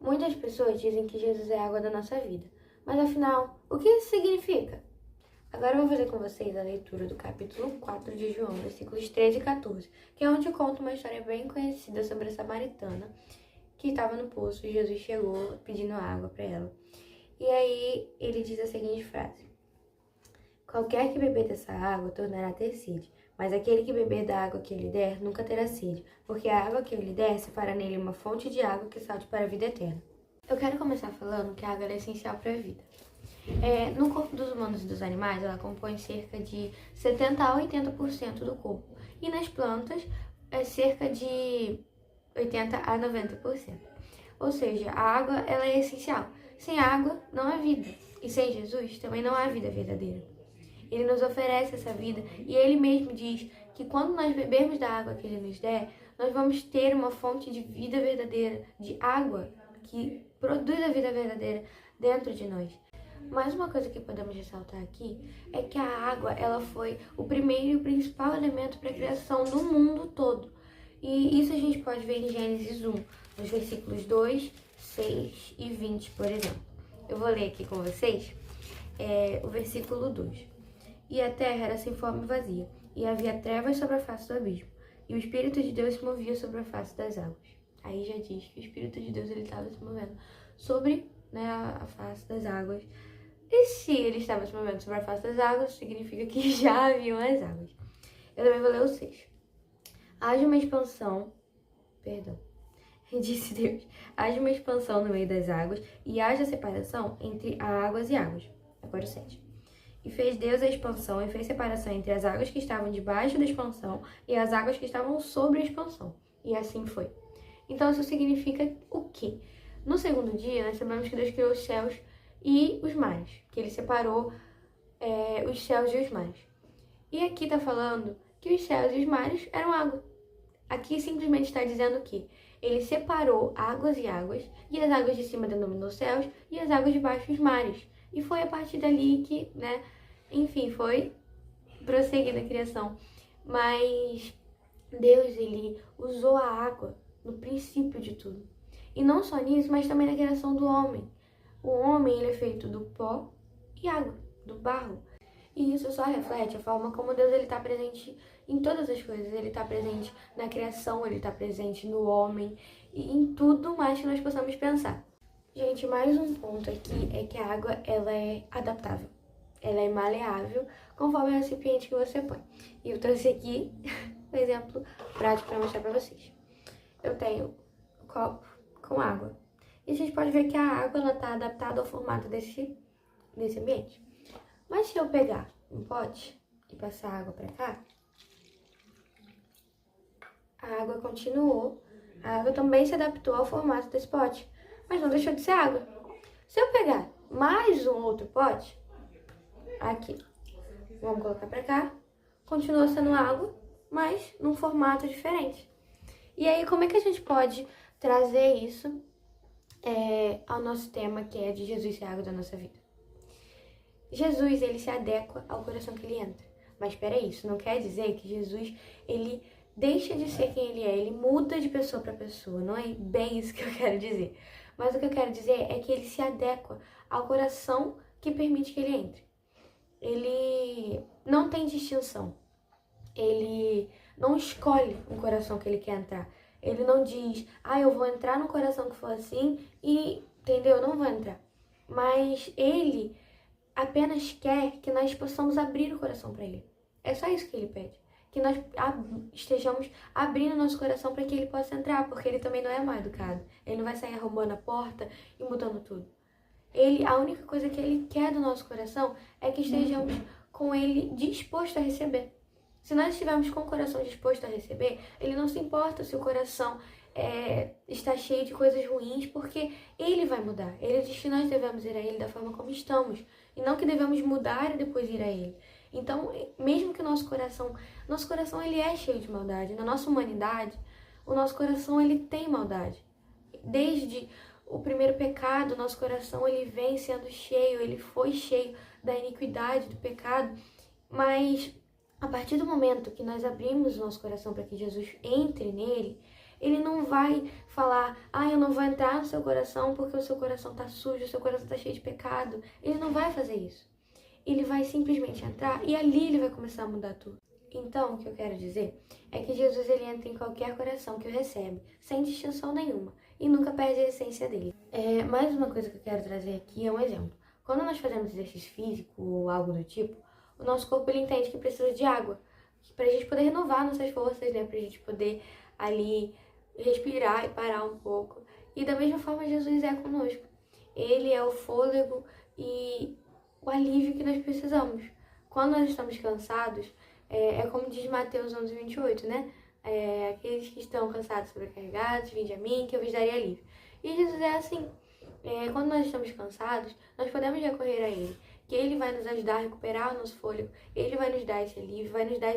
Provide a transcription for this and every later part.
Muitas pessoas dizem que Jesus é a água da nossa vida, mas afinal, o que isso significa? Agora eu vou fazer com vocês a leitura do capítulo 4 de João, versículos 13 e 14, que é onde conta uma história bem conhecida sobre a samaritana que estava no poço e Jesus chegou pedindo água para ela. E aí ele diz a seguinte frase: qualquer que beber dessa água tornará a ter sede, mas aquele que beber da água que ele der nunca terá sede, porque a água que ele der se fará nele uma fonte de água que salte para a vida eterna. Eu quero começar falando que a água é essencial para a vida. No corpo dos humanos e dos animais, ela compõe cerca de 70 a 80% do corpo, e nas plantas é cerca de 80 a 90%. Ou seja, a água ela é essencial. Sem água não há vida, e sem Jesus também não há vida verdadeira. Ele nos oferece essa vida e ele mesmo diz que quando nós bebermos da água que ele nos der, nós vamos ter uma fonte de vida verdadeira, de água que produz a vida verdadeira dentro de nós. Mas uma coisa que podemos ressaltar aqui é que a água ela foi o primeiro e o principal elemento para a criação do mundo todo. E isso a gente pode ver em Gênesis 1, nos versículos 2, 6 e 20, por exemplo. Eu vou ler aqui com vocês o versículo 2. E a terra era sem forma e vazia, e havia trevas sobre a face do abismo, e o Espírito de Deus se movia sobre a face das águas. Aí já diz que o Espírito de Deus ele estava se movendo sobre a face das águas. E se ele estava se movendo sobre a face das águas, significa que já haviam as águas. Eu também vou ler o 6. Haja uma expansão, disse Deus, haja uma expansão no meio das águas e haja separação entre águas e águas. Agora o 7. E fez Deus a expansão e fez separação entre as águas que estavam debaixo da expansão e as águas que estavam sobre a expansão. E assim foi. Então isso significa o quê? No segundo dia, nós sabemos que Deus criou os céus e os mares, que ele separou os céus e os mares. E aqui está falando que os céus e os mares eram água. Aqui simplesmente está dizendo que ele separou águas e águas, e as águas de cima denominou céus, e as águas de baixo os mares. E foi a partir dali que, enfim, foi prosseguida a criação. Mas Deus, ele usou a água no princípio de tudo. E não só nisso, mas também na criação do homem. O homem, ele é feito do pó e água, do barro. E isso só reflete a forma como Deus está presente em todas as coisas. Ele está presente na criação, ele está presente no homem e em tudo mais que nós possamos pensar. Gente, mais um ponto aqui é que a água ela é adaptável. Ela é maleável conforme o recipiente que você põe. E eu trouxe aqui um exemplo prático para mostrar para vocês. Eu tenho um copo com água. E a gente pode ver que a água está adaptada ao formato desse ambiente. Mas se eu pegar um pote e passar a água para cá, a água continuou. A água também se adaptou ao formato desse pote, mas não deixou de ser água. Se eu pegar mais um outro pote, aqui, vamos colocar para cá, continua sendo água, mas num formato diferente. E aí, como é que a gente pode trazer isso ao nosso tema, que é de Jesus ser a água da nossa vida? Jesus, ele se adequa ao coração que ele entra. Mas peraí, isso não quer dizer que Jesus, ele deixa de ser quem ele é, ele muda de pessoa para pessoa, não é bem isso que eu quero dizer. Mas o que eu quero dizer é que ele se adequa ao coração que permite que ele entre. Ele não tem distinção. Ele não escolhe um coração que ele quer entrar. Ele não diz, eu vou entrar no coração que for assim e, entendeu, eu não vou entrar. Mas ele apenas quer que nós possamos abrir o coração para ele. É só isso que ele pede. Que nós estejamos abrindo nosso coração para que ele possa entrar, porque ele também não é mal educado. Ele não vai sair arrombando a porta e mudando tudo. A única coisa que ele quer do nosso coração é que estejamos com ele disposto a receber. Se nós estivermos com o coração disposto a receber, ele não se importa se o coração está cheio de coisas ruins, porque ele vai mudar. Ele diz que nós devemos ir a ele da forma como estamos, e não que devemos mudar e depois ir a ele. Então, mesmo que o nosso coração ele é cheio de maldade. Na nossa humanidade, o nosso coração ele tem maldade. Desde o primeiro pecado, nosso coração ele vem sendo cheio, ele foi cheio da iniquidade, do pecado. Mas a partir do momento que nós abrimos o nosso coração para que Jesus entre nele, Ele não vai falar, eu não vou entrar no seu coração porque o seu coração tá sujo, o seu coração tá cheio de pecado. Ele não vai fazer isso. Ele vai simplesmente entrar e ali ele vai começar a mudar tudo. Então, o que eu quero dizer é que Jesus ele entra em qualquer coração que o recebe, sem distinção nenhuma, e nunca perde a essência dele. Mais uma coisa que eu quero trazer aqui é um exemplo. Quando nós fazemos exercício físico ou algo do tipo, o nosso corpo ele entende que precisa de água, para a gente poder renovar nossas forças, né? Para a gente poder ali respirar e parar um pouco. E da mesma forma Jesus é conosco. Ele é o fôlego e o alívio que nós precisamos. Quando nós estamos cansados, é como diz Mateus 11:28, né? Aqueles que estão cansados e sobrecarregados, vinde a mim que eu vos darei alívio. E Jesus é assim. Quando nós estamos cansados, nós podemos recorrer a Ele, que Ele vai nos ajudar a recuperar o nosso fôlego, Ele vai nos dar esse alívio, vai nos dar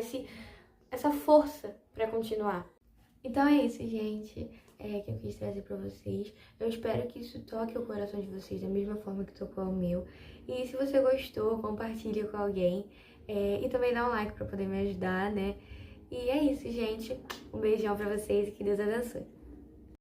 essa força para continuar. Então é isso, gente, que eu quis trazer para vocês. Eu espero que isso toque o coração de vocês da mesma forma que tocou o meu. E se você gostou, compartilhe com alguém. E também dá um like para poder me ajudar, né? E é isso, gente. Um beijão para vocês e que Deus abençoe.